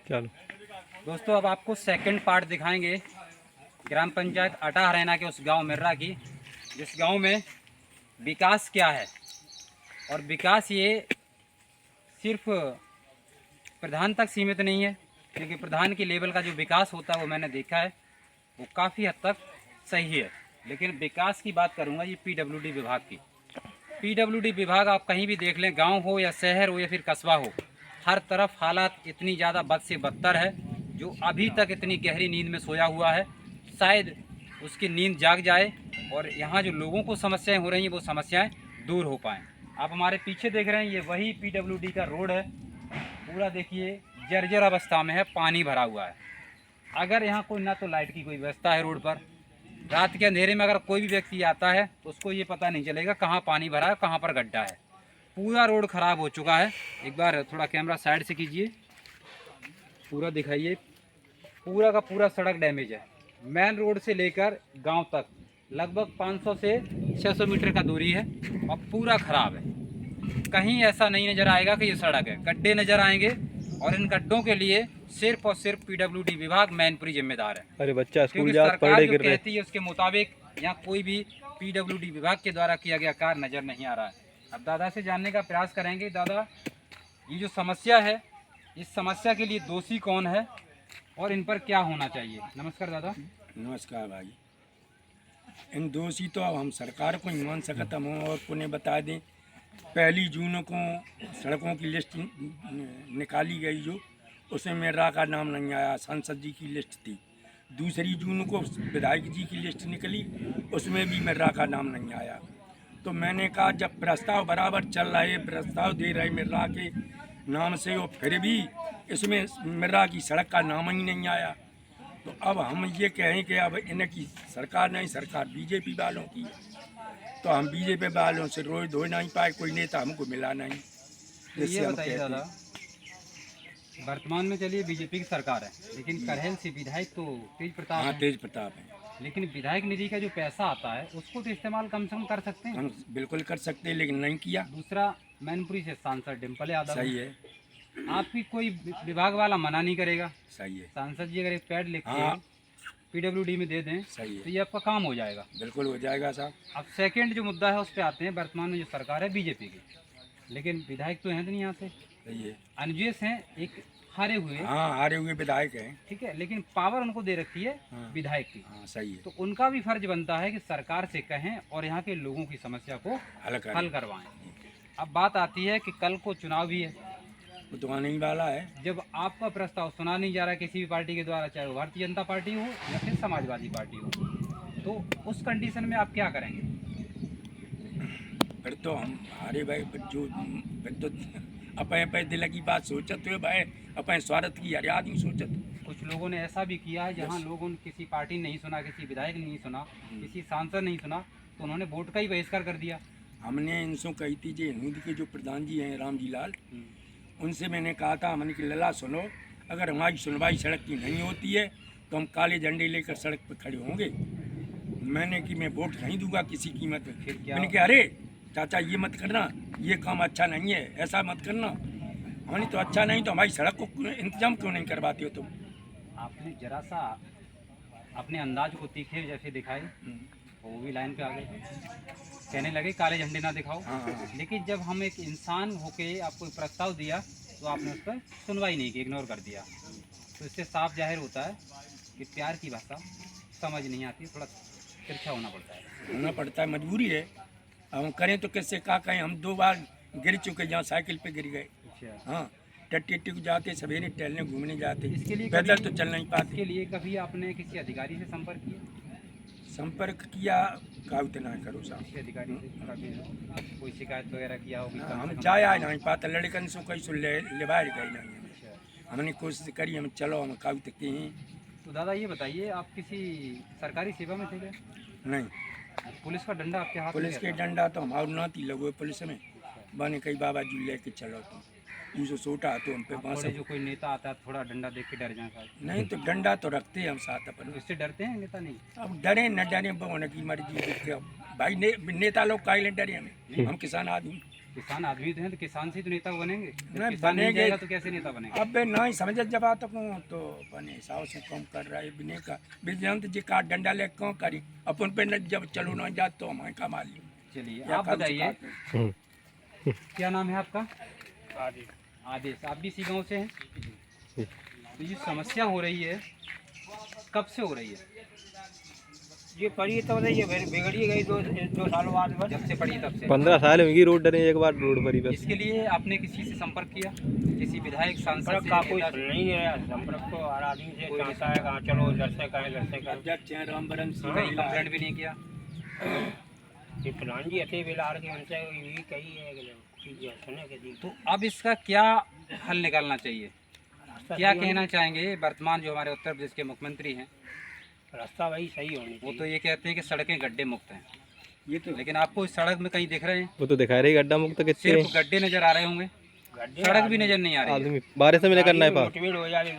चलो दोस्तों, अब आपको सेकंड पार्ट दिखाएंगे ग्राम पंचायत अटा हरैना के उस गांव मिर्रा की, जिस गांव में विकास क्या है। और विकास ये सिर्फ प्रधान तक सीमित नहीं है, क्योंकि प्रधान की लेवल का जो विकास होता है वो मैंने देखा है, वो काफ़ी हद तक सही है। लेकिन विकास की बात करूँगा ये पीडब्ल्यूडी विभाग की। पीडब्ल्यूडी विभाग आप कहीं भी देख लें, गांव हो या शहर हो या फिर कस्बा हो, हर तरफ हालात इतनी ज़्यादा बद से बदतर है। जो अभी तक इतनी गहरी नींद में सोया हुआ है, शायद उसकी नींद जाग जाए और यहाँ जो लोगों को समस्याएं हो रही हैं वो समस्याएं दूर हो पाएँ। आप हमारे पीछे देख रहे हैं, ये वही पीडब्ल्यूडी का रोड है। पूरा देखिए जर्जर अवस्था में है, पानी भरा हुआ है। अगर यहाँ कोई ना तो लाइट की कोई व्यवस्था है रोड पर, रात के अंधेरे में अगर कोई भी व्यक्ति आता है तो उसको ये पता नहीं चलेगा कहाँ पानी भरा है, कहाँ पर गड्ढा है। पूरा रोड ख़राब हो चुका है। एक बार थोड़ा कैमरा साइड से कीजिए, पूरा दिखाइए। पूरा का पूरा सड़क डैमेज है। मेन रोड से लेकर गांव तक लगभग 500 से 600 मीटर का दूरी है और पूरा ख़राब है। कहीं ऐसा नहीं नज़र आएगा कि ये सड़क है, गड्ढे नज़र आएंगे और इन गड्ढों के लिए सिर्फ और सिर्फ पीडब्ल्यूडी विभाग मैनपुरी जिम्मेदार है। अरे बच्चा स्कूल क्योंकि जा सरकार पढ़े जो गिर रहे। कहती है उसके मुताबिक यहाँ कोई भी पीडब्ल्यूडी विभाग के द्वारा किया गया कार्य नज़र नहीं आ रहा है। अब दादा से जानने का प्रयास करेंगे, दादा ये जो समस्या है, इस समस्या के लिए दोषी कौन है और इन पर क्या होना चाहिए। नमस्कार दादा। नमस्कार भाई। इन दोषी तो अब हम सरकार को ही मान सकता हम और उन्हें बता दें। 1 जून को सड़कों की लिस्ट निकाली गई, जो उसमें मेरा का नाम नहीं आया, सांसद जी की लिस्ट थी। 2 जून को विधायक जी की लिस्ट निकली, उसमें भी मेरा का नाम नहीं आया। तो मैंने कहा जब प्रस्ताव बराबर चल रहा है, प्रस्ताव दे रहे मेरा के नाम से, और फिर भी इसमें मेरा की सड़क का नाम ही नहीं आया, तो अब हम ये कहें कि अब इनकी सरकार नहीं, सरकार बीजेपी वालों की है। तो हम बीजेपी वालों से रोज धो नहीं पाए, कोई नेता हमको मिला नहीं। जिससे ये हम बताइए कहते दादा, वर्तमान में चलिए बीजेपी की सरकार है, लेकिन करहेल से विधायक तो तेज प्रताप हाँ हैं। तेज प्रताप है। लेकिन विधायक निधि का जो पैसा आता है उसको तो इस्तेमाल कम से कम कर सकते हैं। हम बिल्कुल कर सकते हैं, लेकिन नहीं किया। दूसरा, मैनपुरी से सांसद डिम्पल यादव सही है, आपकी कोई विभाग वाला मना नहीं करेगा। सही है, सांसद जी अगर एक पैड लिख के हाँ पीडब्ल्यूडी में दे दें सही तो है, ये आपका काम हो जाएगा। बिल्कुल हो जाएगा साहब। अब सेकंड जो मुद्दा है उस पर आते हैं। वर्तमान में जो सरकार है बीजेपी की, लेकिन विधायक तो हैं नहीं यहाँ से, सही है, अनजेस हैं, एक हारे हुए, हाँ हारे हुए विधायक हैं। ठीक है, लेकिन पावर उनको दे रखी है हाँ। विधायक की। हाँ सही है, तो उनका भी फर्ज बनता है कि सरकार से कहें और यहाँ के लोगों की समस्या को हल करवाएं। अब बात आती है कि कल को चुनाव भी है, वो तो आने ही वाला है। जब आपका प्रस्ताव सुना नहीं जा रहा किसी भी पार्टी के द्वारा, चाहे वो भारतीय जनता पार्टी हो या फिर समाजवादी पार्टी हो, तो उस कंडीशन में आप क्या करेंगे? फिर तो हम हारे भाई, जो फिर तो अपने दिल की बात सोचत हुए भाई, अपने स्वार्थ की हर आदमी सोचत। कुछ लोगों ने ऐसा भी किया है जहां लोगों ने किसी पार्टी नहीं सुना, किसी विधायक नहीं सुना, किसी सांसद नहीं सुना, तो उन्होंने वोट का ही बहिष्कार कर दिया। हमने इनसे कही थी, जो हिंद के जो प्रधान जी हैं राम जी लाल, उनसे मैंने कहा था, हमने कि लला सुनो, अगर हमारी सुनवाई सड़क की नहीं होती है तो हम काले झंडे लेकर सड़क पर खड़े होंगे। मैंने कि मैं वोट नहीं दूंगा किसी कीमत में। फिर क्या? मैंने कहा अरे चाचा ये मत करना, ये काम अच्छा नहीं है, ऐसा मत करना। हमने तो अच्छा नहीं तो हमारी सड़क को इंतजाम क्यों नहीं करवाते हो तुम? आपने जरा सा अपने अंदाज को तीखे जैसे दिखाए, वो भी लाइन पे आ गए, कहने लगे काले झंडे ना दिखाओ। हाँ। लेकिन जब हम एक इंसान होके आपको एक प्रस्ताव दिया तो आपने उस पर सुनवाई नहीं की, इग्नोर कर दिया। तो इससे साफ जाहिर होता है कि प्यार की भाषा समझ नहीं आती, थोड़ा तिरछा होना पड़ता है। होना पड़ता है, मजबूरी है। अब हम करें तो कैसे क्या कहें? हम 2 बार गिर चुके, जहाँ साइकिल पे गिर गए। अच्छा, हाँ, टट्टी को जाते, सवेरे टहलने घूमने जाते, इसके लिए पैदल कभी- तो चल नहीं पाते। इसके लिए कभी आपने किसी अधिकारी से संपर्क किया? संपर्क किया, का उतना करो साहब। किसी अधिकारी से कभी कोई शिकायत वगैरह किया होगी? कम हम से कम? चाहे नहीं पाते, लड़कन से कहीं सुन ले बाहर गए नहीं। अच्छा, हमने कोशिश करी, हम चलो हम काउ तक हैं। तो दादा ये बताइए, आप किसी सरकारी सेवा में थे क्या? नहीं, पुलिस का डंडा आपके हाथ में पुलिस के गया था? डंडा तो हमारे नाती लगो पुलिस में बने, कई बाबा जी लेके चलो तुम, यूँ सोटा तो हम पे आप बांस। थोड़े जो कोई नेता आता है थोड़ा डंडा देख के डर जाए शायद। नहीं तो डंडा तो रखते हैं हम साथ तो अपन। इससे डरते हैं नेता? नहीं। अब डरे न डरे, भगवान की मर्जी देखते। अब भाई नेता लोग काहे डरे हमें, हम किसान आदमी। किसान आदमी तो हैं, तो किसान से ही तो नेता बनेंगे। जब नहीं, किसान नहीं बनेंगे। जाएगा तो कैसे नेता बनेगा। अब नहीं समझ जब आता को तो बने हिसाब से कम कर रहा है बिने का विजयंत जी का डंडा ले क्यों करी अपन पे न जब चलो ना जात तो हमें कमा ली। चलिए या आप कम से बताइए, कम। क्या नाम है आपका? आदेश। आप भी इसी गांव से हैं? तो ये समस्या हो रही है, कब से हो रही है? ये पड़ी तो ये बिगड़ी गई दो सालों बाद बस। जब से पड़ी तब से। 15 साल होंगी रोड डले, एक बार रोड भरी बस। इसके लिए आपने किसी से संपर्क किया, किसी विधायक सांसद संपर्क से, का कोई नेता से? नहीं है। संपर्क तो हर आदमी से चाहता है कहाँ चलो इधर से करें इधर से करें। अध्यक्ष हैं रामबरन सिंह कहीं कंप्लेंट भी नहीं किया? ये प्रधान जी अति बिलार के उनसे यही कही है कि सुने के दी तो अब इसका क्या हल निकालना चाहिए? क्या कहना चाहेंगे वर्तमान जो हमारे उत्तर प्रदेश के मुख्यमंत्री हैं? रास्ता वही सही होनी वो चाहिए। तो ये कहते हैं कि सड़कें गड्ढे मुक्त हैं, ये तो लेकिन आपको इस सड़क में कहीं दिख रहे हैं? वो तो दिखा रही गड्ढा मुक्त कितने सिर्फ गड्ढे नजर आ रहे होंगे, गड्ढे सड़क भी नजर नहीं आ रही है। आदमी बारिश में करना है पास। मुठभेड़ हो जाएगी